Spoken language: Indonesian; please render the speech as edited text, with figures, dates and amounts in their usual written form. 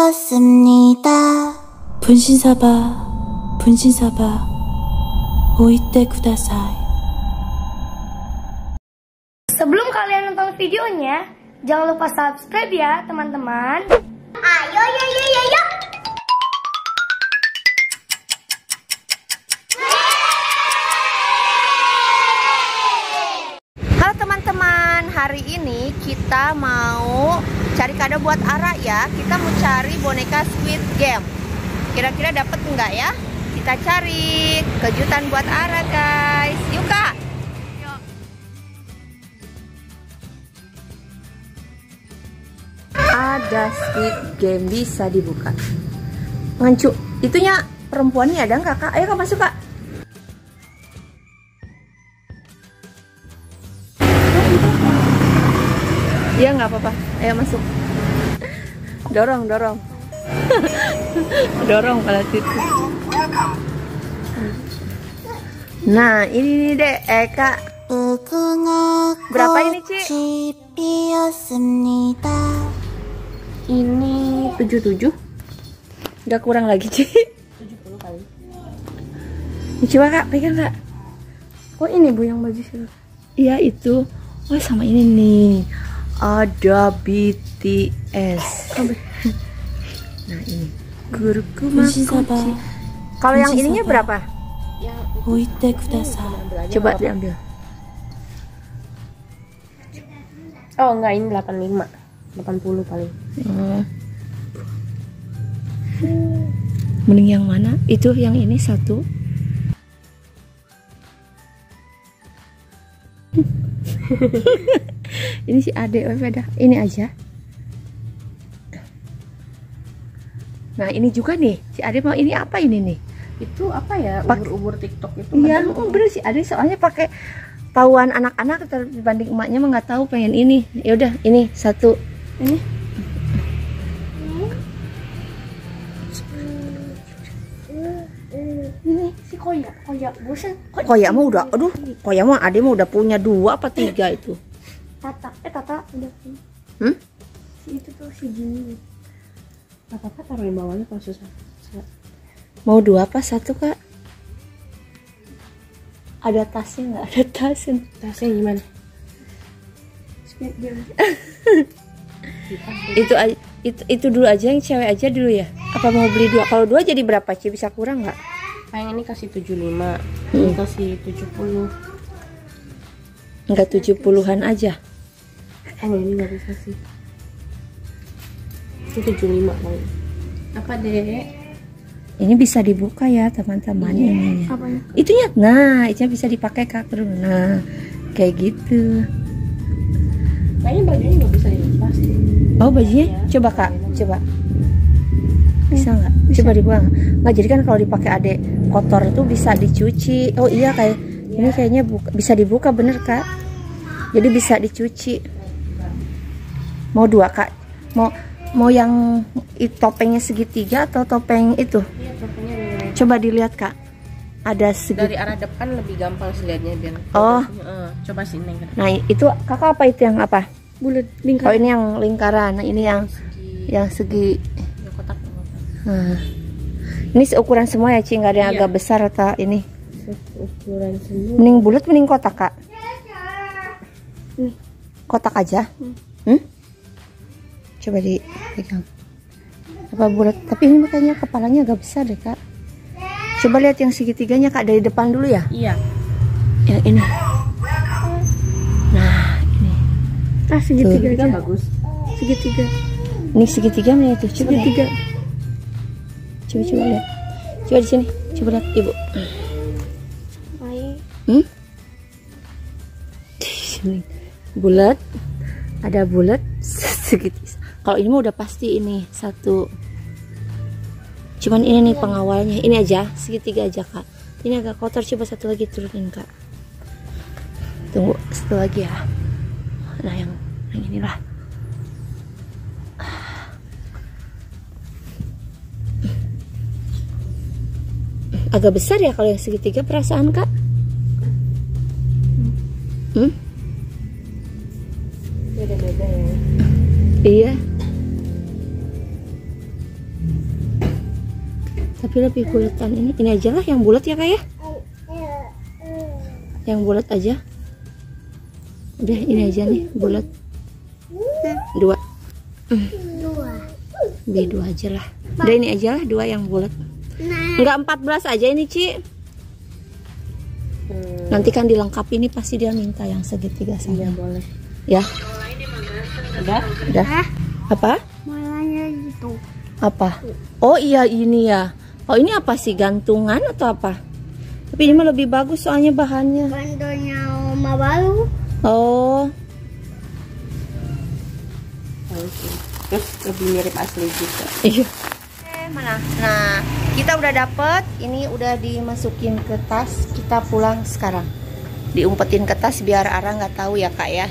피었습니다. 분신사바, 분신사바, 오이떼 쿠다사이. Sebelum kalian nonton videonya, jangan lupa subscribe ya teman-teman. Ayo, yo. Halo teman-teman, hari ini kita mau cari kado buat Ara ya. Kita mau cari boneka Squid Game. Kira-kira dapat enggak ya? Kita cari kejutan buat Ara guys. Yuk Kak. Ada Squid Game bisa dibuka. Ngancu, itunya perempuannya ada nggak Kak? Ayo Kak masuk Kak. Iya nggak apa-apa, ayo masuk. Dorong. Dorong pada situ. Nah ini nih deh, Kak. Berapa ini Ci? Ini 77. Udah kurang lagi Ci. 70 kali. Ini coba Kak, pegang Kak. Oh ini Bu yang baju siapa? Iya itu. Oh sama ini nih. Ada BTS. Nah ini guruku makunci. Kalau yang ininya berapa? Coba diambil. Oh enggak, ini 85, 80 paling. Mending yang mana? Itu yang ini satu. Ini si adek beda. Ini aja. Nah ini juga nih. Si adek mau ini apa ini nih? Itu apa ya? Ubur-ubur TikTok itu. Iya, bener si adek soalnya pakai tahuan anak-anak dibanding emaknya mah nggak tahu pengen ini. Ya udah ini satu. Ini. Ini si Koya bosan. Koya mah udah, aduh, Koya mah adek mah udah punya 2 apa 3 itu. Tata udah punya. Si itu tuh si Jimmy. Apa-apa taruh di bawahnya kalau susah. Mau 2 apa 1 Kak? Ada tasnya nggak? Ada tasnya. Tasnya gimana? itu dulu aja yang cewek aja dulu ya. Apa mau beli 2? Kalau 2 jadi berapa Ci? Bisa kurang nggak? Yang ini kasih 75, ini kasih 70. Enggak 70-an aja. Oh ini nggak bisa sih. Ini 75 paling. Apa deh? Ini bisa dibuka ya teman-teman ininya. Apanya? Itunya, nah itu bisa dipakai Kak. Nah kayak gitu. Kayaknya bajunya nggak bisa dilepas. Oh bajunya? Coba Kak, coba. Bisa nggak? Coba dibuang. Nggak, jadi kan kalau dipakai adek kotor itu bisa dicuci. Oh iya kayak ini kayaknya bisa dibuka bener Kak. Jadi bisa dicuci. Mau 2 Kak? Mau yang topengnya segitiga atau topeng itu? Iya, topengnya ini. Coba dilihat Kak. Ada Dari arah depan lebih gampang sih lihatnya biar. Oh. Coba sini. Nah itu Kakak apa itu yang apa? Bulat lingkaran. Oh ini yang lingkaran. Nah ini yang segi. Ya, kotak. Nah. Ini seukuran semua ya Ci, nggak ada yang Iya. agak besar atau ini. Ukuran semua. Mending bulat mending kotak Kak. Kotak aja. Coba dipegang. Apa bulat? Tapi ini makanya kepalanya agak besar deh Kak. Coba lihat yang segitiganya Kak, dari depan dulu ya. Iya. Yang ini. Nah ini. Segitiga aja. Bagus. Segitiga. Ini segitiga mana itu? Coba Segitiga. Coba lihat. Coba di sini. Coba lihat Ibu. Bulat. Ada bulat segitiga. Kalau ini mah udah pasti ini satu. Cuman ini nih pengawalnya. Ini aja segitiga aja Kak. Ini agak kotor. Coba satu lagi turunin Kak. Tunggu satu lagi ya. Nah yang inilah. Agak besar ya kalau yang segitiga perasaan Kak. Beda-beda ya. Iya. tapi lebih bulatan ini aja lah yang bulat ya kak ya. Yang bulat aja. Udah ini aja nih bulat. 2. B2 aja lah. Udah ini aja lah 2 yang bulat. Enggak 14 aja ini Ci. Nanti kan dilengkapi ini pasti dia minta yang segitiga sama. Iya boleh. Ya. Udah? Udah. Apa? Malahnya gitu. Apa? Oh iya ini ya. Oh ini apa sih, gantungan atau apa? Tapi ini mah lebih bagus soalnya bahannya. Bandonya Oma baru. Oh. Oke. Terus lebih mirip asli juga. Iya. Mana? Nah, kita udah dapet. Ini udah dimasukin ke tas. Kita pulang sekarang. Diumpetin ke tas biar Ara nggak tahu ya kak ya.